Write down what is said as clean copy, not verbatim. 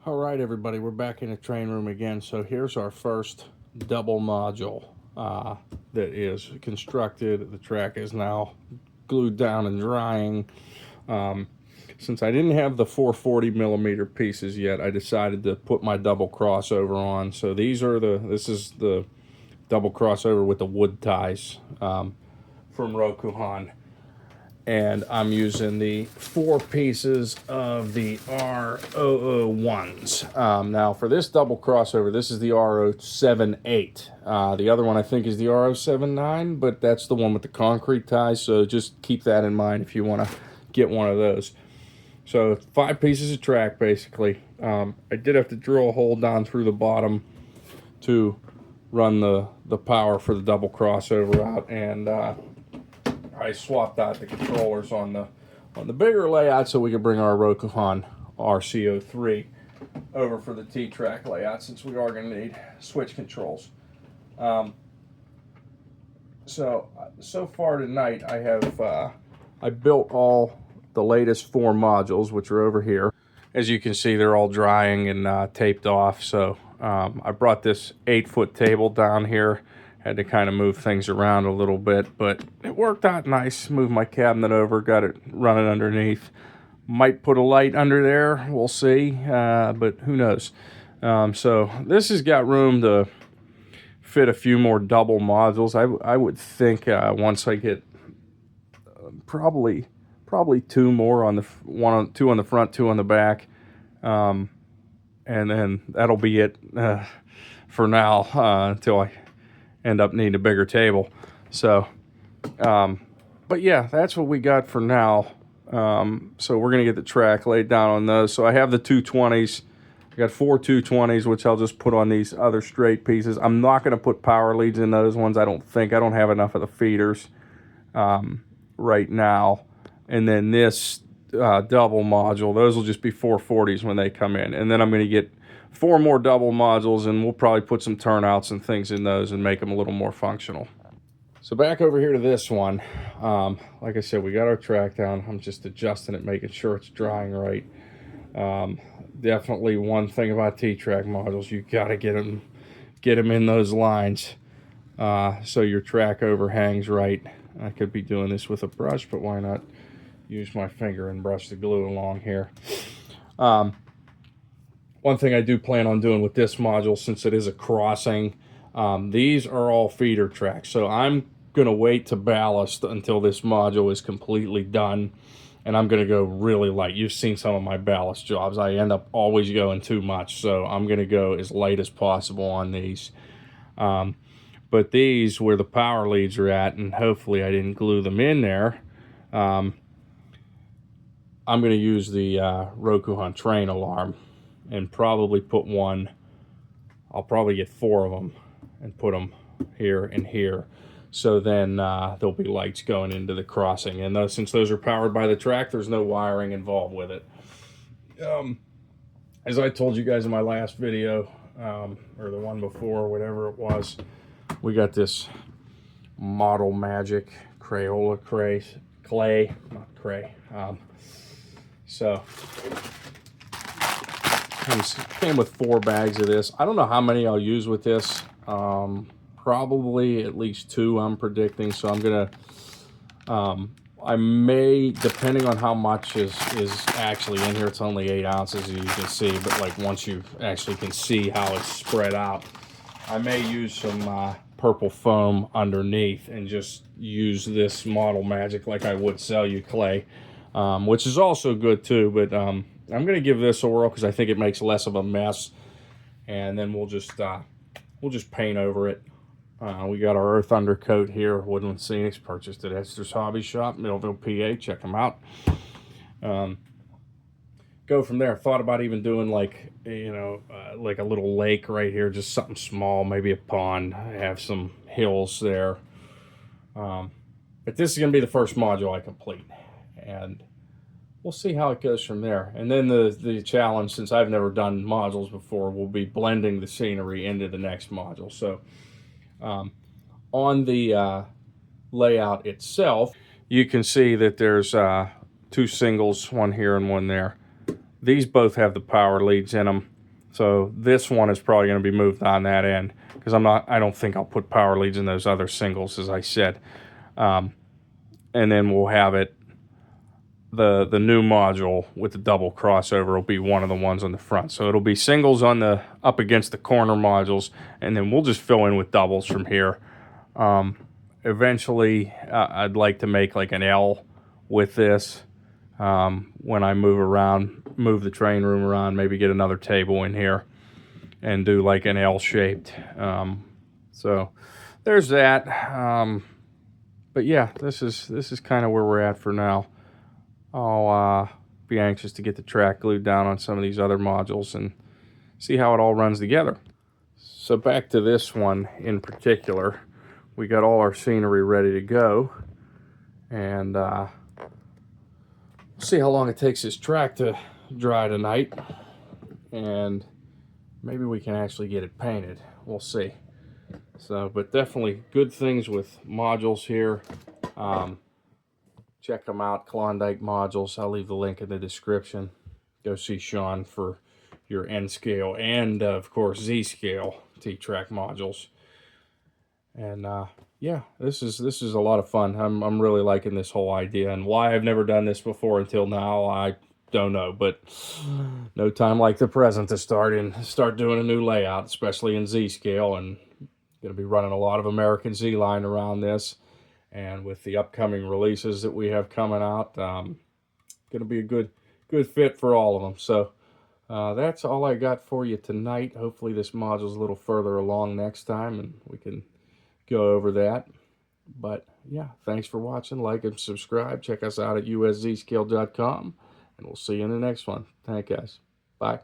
All right, everybody, we're back in the train room again. So here's our first double module that is constructed. The track is now glued down and drying. Since I didn't have the 440 millimeter pieces yet, I decided to put my double crossover on. So this is the double crossover with the wood ties from Rokuhan. And I'm using the 4 pieces of the R001s. Now for this double crossover, this is the R078. The other one I think is the R079, but that's the one with the concrete ties, so just keep that in mind if you want to get one of those. So 5 pieces of track basically. I did have to drill a hole down through the bottom to run the power for the double crossover out, and I swapped out the controllers on the bigger layout so we could bring our Rokuhan R003 over for the T-Trak layout, since we are going to need switch controls. So far tonight I have I built all the latest 4 modules, which are over here. As you can see, they're all drying and taped off. So I brought this 8-foot table down here. Had to kind of move things around a little bit, but it worked out nice. Moved my cabinet over, got it running underneath. Might put a light under there, we'll see, but who knows. So this has got room to fit a few more double modules. I would think once I get probably 2 more on the 2 on the front, 2 on the back, and then that'll be it for now until I end up needing a bigger table. So but yeah, that's what we got for now. So we're gonna get the track laid down on those. So I have the 220s. I got 4 220s, which I'll just put on these other straight pieces. I'm not gonna put power leads in those ones. I don't have enough of the feeders right now. And then this double module, those will just be 440s when they come in. And then I'm gonna get 4 more double modules, and we'll probably put some turnouts and things in those and make them a little more functional. So back over here to this one. Like I said, we got our track down. I'm just adjusting it, making sure it's drying right. Definitely one thing about T-Trak modules, you gotta get them in those lines so your track overhangs right. I could be doing this with a brush, but why not use my finger and brush the glue along here. One thing I do plan on doing with this module, since it is a crossing, these are all feeder tracks. So I'm going to wait to ballast until this module is completely done. And I'm going to go really light. You've seen some of my ballast jobs. I end up always going too much. So I'm going to go as light as possible on these. But these, where the power leads are at, and hopefully I didn't glue them in there, I'm going to use the Rokuhan Train Alarm. And probably put one, I'll probably get 4 of them and put them here and here. So then there'll be lights going into the crossing. And since those are powered by the track, there's no wiring involved with it. As I told you guys in my last video, or the one before, whatever it was, we got this Model Magic Crayola clay, not cray. So came with 4 bags of this. I don't know how many I'll use with this. Probably at least 2, I'm predicting. So I'm gonna I may, depending on how much is actually in here, it's only 8 ounces as you can see, but like once you actually can see how it's spread out, I may use some purple foam underneath and just use this Model Magic like I would Cellu clay, which is also good too, but I'm going to give this a whirl because I think it makes less of a mess, and then we'll just paint over it. We got our earth undercoat here, Woodland Scenics, purchased at Esther's Hobby Shop, Millville, PA. Check them out. Go from there. Thought about even doing like a little lake right here, just something small, maybe a pond. I have some hills there, but this is going to be the first module I complete, and we'll see how it goes from there. And then the challenge, since I've never done modules before, will be blending the scenery into the next module. So on the layout itself, you can see that there's 2 singles, one here and one there. These both have the power leads in them. So this one is probably going to be moved on that end, because I don't think I'll put power leads in those other singles, as I said. And then we'll have it, the new module with the double crossover will be one of the ones on the front. So it'll be singles on the up against the corner modules, and then we'll just fill in with doubles from here. Eventually, I'd like to make like an L with this. When I move the train room around, maybe get another table in here and do like an L-shaped. So there's that. But yeah, this is kind of where we're at for now. I'll be anxious to get the track glued down on some of these other modules and see how it all runs together. So back to this one in particular, we got all our scenery ready to go, and we'll see how long it takes this track to dry tonight, and maybe we can actually get it painted. We'll see. So, but definitely good things with modules here. Check them out, Klawndyke modules. I'll leave the link in the description. Go see Sean for your N scale and of course Z scale T-Trak modules. And yeah, this is a lot of fun. I'm really liking this whole idea, and why I've never done this before until now, I don't know, but no time like the present to start doing a new layout, especially in Z scale. And going to be running a lot of American Z line around this, and with the upcoming releases that we have coming out, going to be a good fit for all of them. So that's all I got for you tonight. Hopefully this module's a little further along next time, and we can go over that. But yeah, thanks for watching. Like and subscribe. Check us out at uszscale.com, and we'll see you in the next one. Thank you guys. Bye.